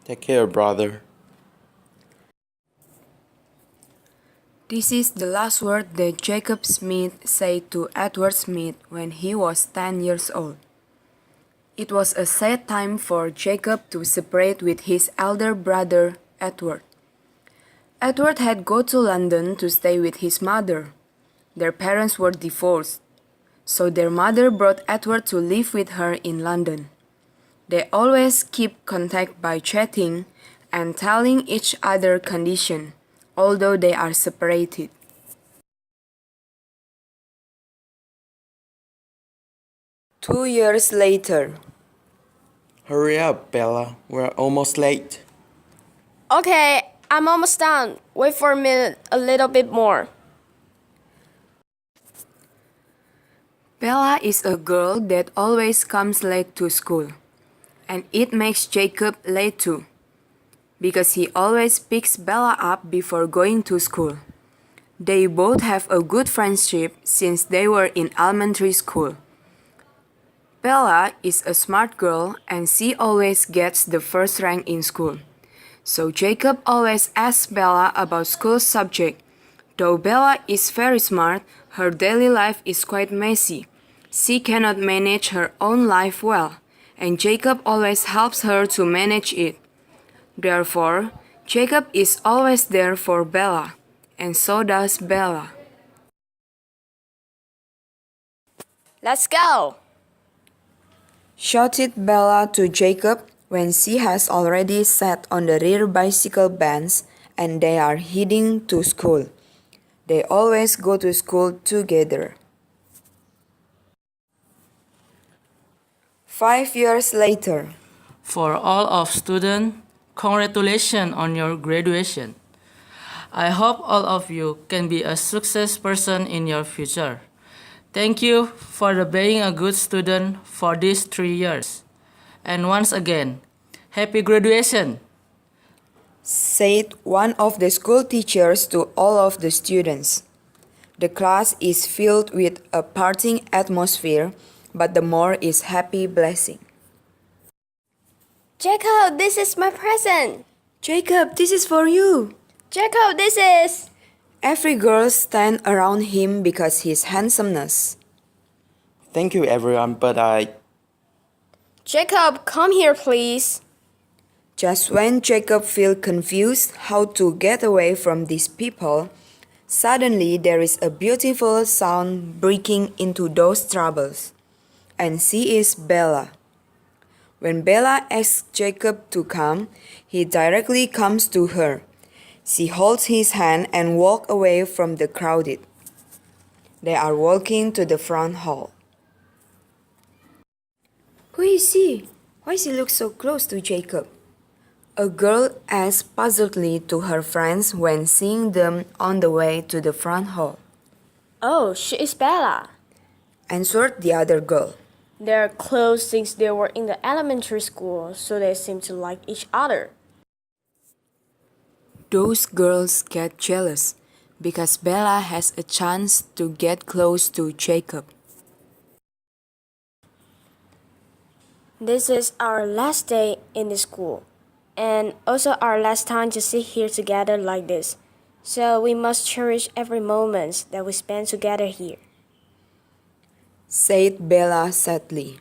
Take care, brother. This is the last word that Jacob Smith said to Edward Smith when he was 10 years old. It was a sad time for Jacob to separate with his elder brother, Edward. Edward had gone to London to stay with his mother. Their parents were divorced, so their mother brought Edward to live with her in London. They always keep contact by chatting and telling each other condition, although they are separated. Two years later. Hurry up, Bella. We're almost late. Okay, I'm almost done. Wait for a minute, a little bit more. Bella is a girl that always comes late to school, and it makes Jacob late too, because he always picks Bella up before going to school. They both have a good friendship since they were in elementary school. Bella is a smart girl and she always gets the first rank in school. So Jacob always asks Bella about school subject. Though Bella is very smart, her daily life is quite messy. She cannot manage her own life well, and Jacob always helps her to manage it. Therefore, Jacob is always there for Bella, and so does Bella. Let's go! Shouted Bella to Jacob when she has already sat on the rear bicycle bench and they are heading to school. They always go to school together. 5 years later. For all of students, congratulations on your graduation. I hope all of you can be a success person in your future. Thank you for being a good student for these 3 years. And once again, happy graduation! Said one of the school teachers to all of the students. The class is filled with a partying atmosphere, but the more is happy blessing. Jacob, this is my present! Jacob, this is for you! Jacob, this is... Every girl stands around him because his handsomeness. Thank you, everyone, but Jacob, come here, please. Just when Jacob feels confused how to get away from these people, suddenly there is a beautiful sound breaking into those troubles. And she is Bella. When Bella asks Jacob to come, he directly comes to her. She holds his hand and walks away from the crowd. They are walking to the front hall. Who is she? Why she looks so close to Jacob? A girl asks puzzledly to her friends when seeing them on the way to the front hall. Oh, she is Bella. Answered the other girl. They're close since they were in the elementary school, so they seem to like each other. Those girls get jealous because Bella has a chance to get close to Jacob. This is our last day in the school, and also our last time to sit here together like this. So we must cherish every moment that we spend together here. Said Bella sadly.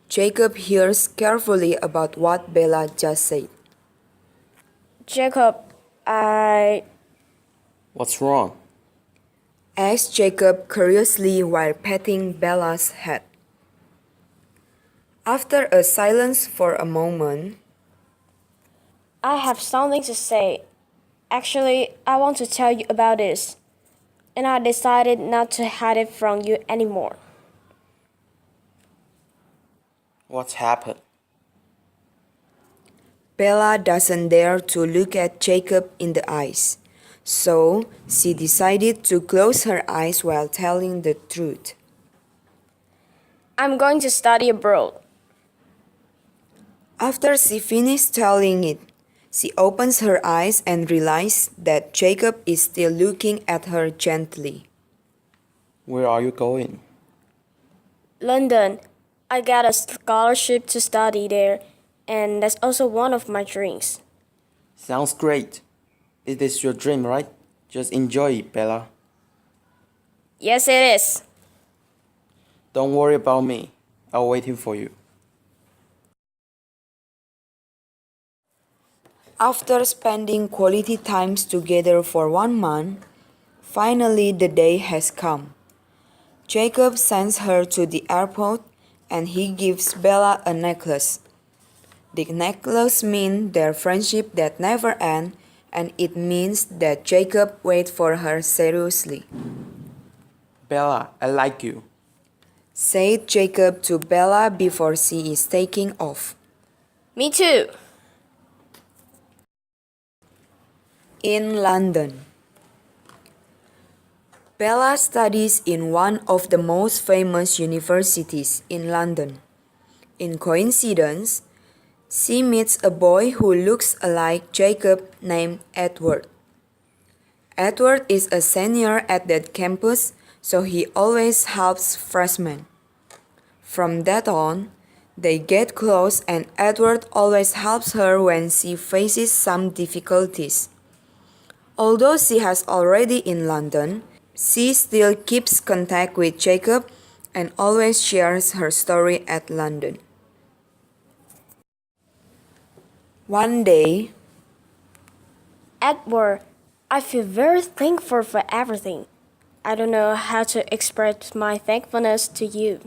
Jacob hears carefully about what Bella just said. Jacob, what's wrong? Asked Jacob curiously while patting Bella's head. After a silence for a moment, I have something to say. Actually, I want to tell you about this, and I decided not to hide it from you anymore. What's happened? Bella doesn't dare to look at Jacob in the eyes, so she decided to close her eyes while telling the truth. I'm going to study abroad. After she finished telling it, she opens her eyes and realizes that Jacob is still looking at her gently. Where are you going? London. I got a scholarship to study there, and that's also one of my dreams. Sounds great. It is your dream, right? Just enjoy it, Bella. Yes, it is. Don't worry about me. I'll waiting for you. After spending quality times together for 1 month, finally the day has come. Jacob sends her to the airport and he gives Bella a necklace. The necklace means their friendship that never ends, and it means that Jacob waits for her seriously. Bella, I like you. Said Jacob to Bella before she is taking off. Me too. In London. Bella studies in one of the most famous universities in London. In coincidence, she meets a boy who looks alike Jacob named Edward. Edward is a senior at that campus, so he always helps freshmen. From that on, they get close and Edward always helps her when she faces some difficulties. Although she has already in London, she still keeps contact with Jacob and always shares her story at London. One day, Edward, I feel very thankful for everything. I don't know how to express my thankfulness to you.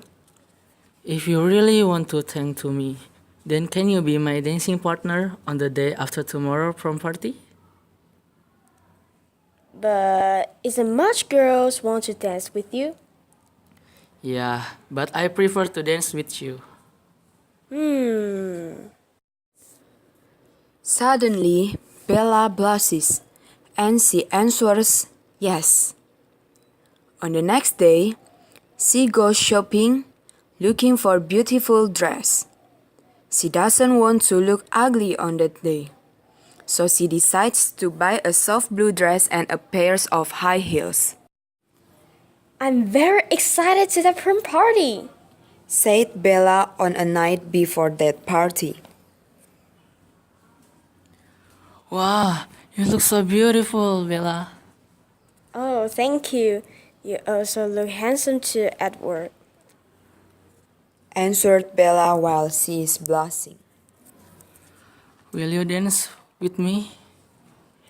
If you really want to thank to me, then can you be my dancing partner on the day after tomorrow prom party? But isn't much girls want to dance with you? Yeah, but I prefer to dance with you. suddenly Bella blushes and she answers yes. On the next day, she goes shopping looking for beautiful dress. She doesn't want to look ugly on that day. So she decides to buy a soft blue dress and a pair of high heels. I'm very excited to the prom party. Said Bella on a night before that party. Wow, you look so beautiful, Bella. Oh, thank you. You also look handsome too, Edward. Answered Bella while she is blushing. Will you dance with me?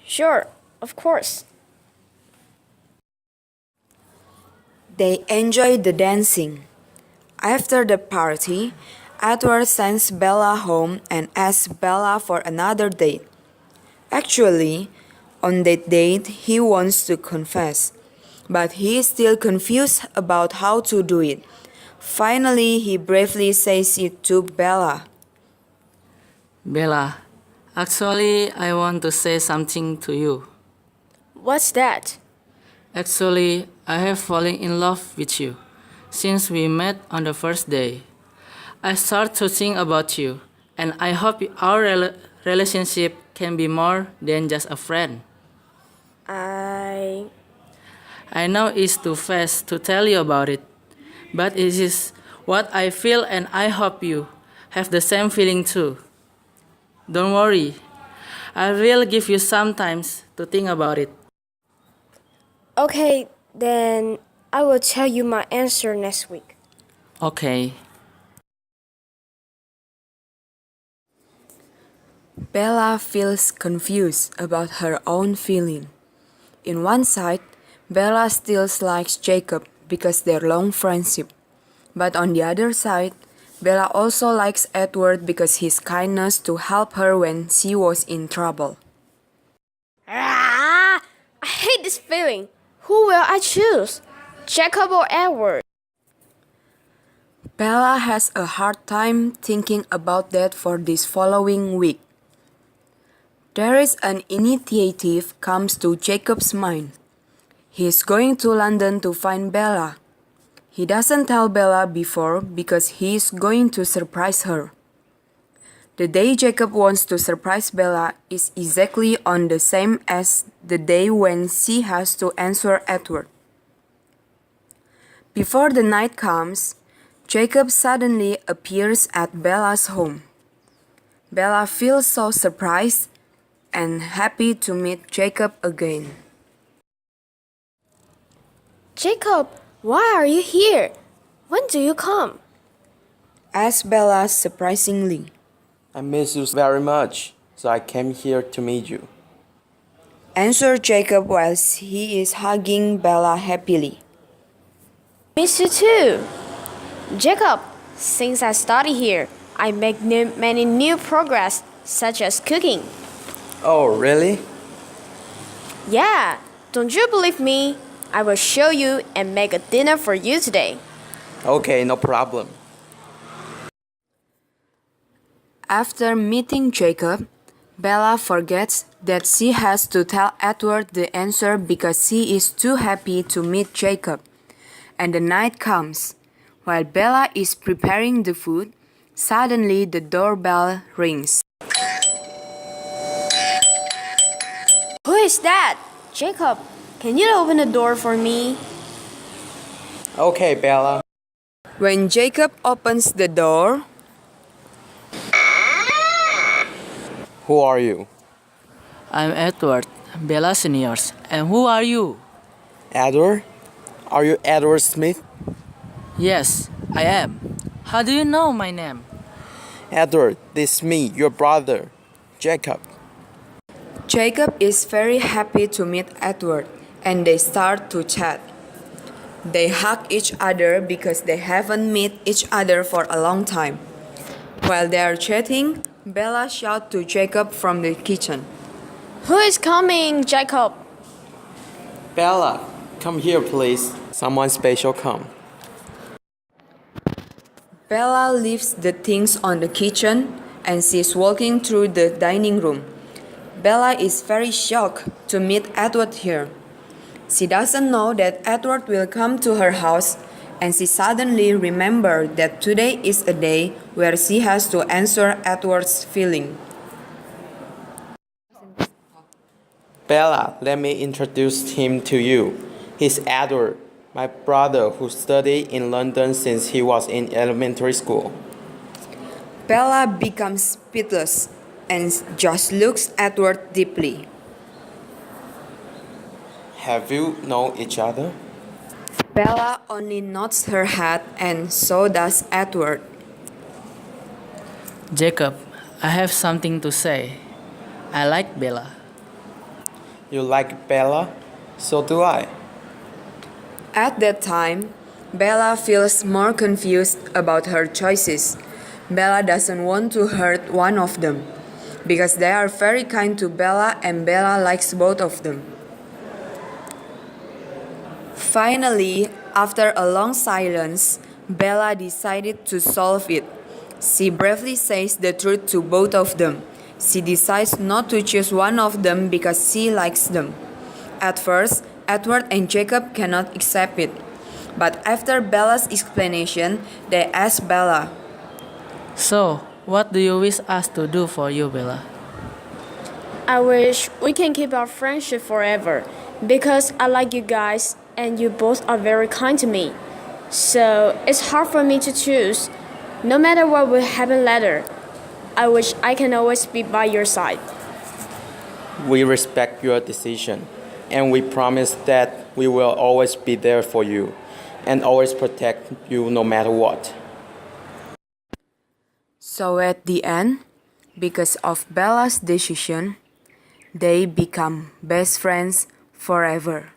Sure, of course. They enjoy the dancing. After the party, Edward sends Bella home and asks Bella for another date. Actually, on that date, he wants to confess, but he is still confused about how to do it. Finally, he bravely says it to Bella. Bella, actually, I want to say something to you. What's that? Actually, I have fallen in love with you since we met on the first day. I start to think about you, and I hope our relationship can be more than just a friend. I I know it's too fast to tell you about it, but it is what I feel, and I hope you have the same feeling too. Don't worry, I will give you some time to think about it. Okay, then I will tell you my answer next week. Okay. Bella feels confused about her own feeling. In one side, Bella still likes Jacob because their long friendship. But on the other side, Bella also likes Edward because his kindness to help her when she was in trouble. I hate this feeling. Who will I choose? Jacob or Edward? Bella has a hard time thinking about that for this following week. There is an initiative comes to Jacob's mind. He is going to London to find Bella. He doesn't tell Bella before because he is going to surprise her. The day Jacob wants to surprise Bella is exactly on the same as the day when she has to answer Edward. Before the night comes, Jacob suddenly appears at Bella's home. Bella feels so surprised and happy to meet Jacob again. Jacob, why are you here? When do you come? Asks Bella surprisingly. I miss you very much, so I came here to meet you. Answered Jacob while he is hugging Bella happily. Miss you too. Jacob, since I study here, I make many new progress, such as cooking. Oh, really? Yeah, don't you believe me? I will show you and make a dinner for you today. Okay, no problem. After meeting Jacob, Bella forgets that she has to tell Edward the answer because she is too happy to meet Jacob. And the night comes. While Bella is preparing the food, suddenly the doorbell rings. Who is that? Jacob, can you open the door for me? Okay, Bella. When Jacob opens the door, Who are you? I'm Edward, Bella Seniors. And who are you? Edward? Are you Edward Smith? Yes, I am. How do you know my name? Edward, this is me, your brother, Jacob. Jacob is very happy to meet Edward and they start to chat. They hug each other because they haven't met each other for a long time. While they are chatting, Bella shouts to Jacob from the kitchen. Who is coming, Jacob? Bella, come here, please. Someone special come. Bella leaves the things on the kitchen and she's walking through the dining room. Bella is very shocked to meet Edward here. She doesn't know that Edward will come to her house, and she suddenly remembers that today is a day where she has to answer Edward's feeling. Bella, let me introduce him to you. He's Edward, my brother who studied in London since he was in elementary school. Bella becomes speechless and just looks at Edward deeply. Have you known each other? Bella only nods her head and so does Edward. Jacob, I have something to say. I like Bella. You like Bella? So do I. At that time, Bella feels more confused about her choices. Bella doesn't want to hurt one of them because they are very kind to Bella and Bella likes both of them. Finally, after a long silence, Bella decided to solve it. She bravely says the truth to both of them. She decides not to choose one of them because she likes them. At first, Edward and Jacob cannot accept it. But after Bella's explanation, they ask Bella, So, what do you wish us to do for you, Bella? I wish we can keep our friendship forever because I like you guys and you both are very kind to me. So it's hard for me to choose. No matter what will happen later, I wish I can always be by your side. We respect your decision, and we promise that we will always be there for you and always protect you no matter what. so at the end, because of Bella's decision, they become best friends forever.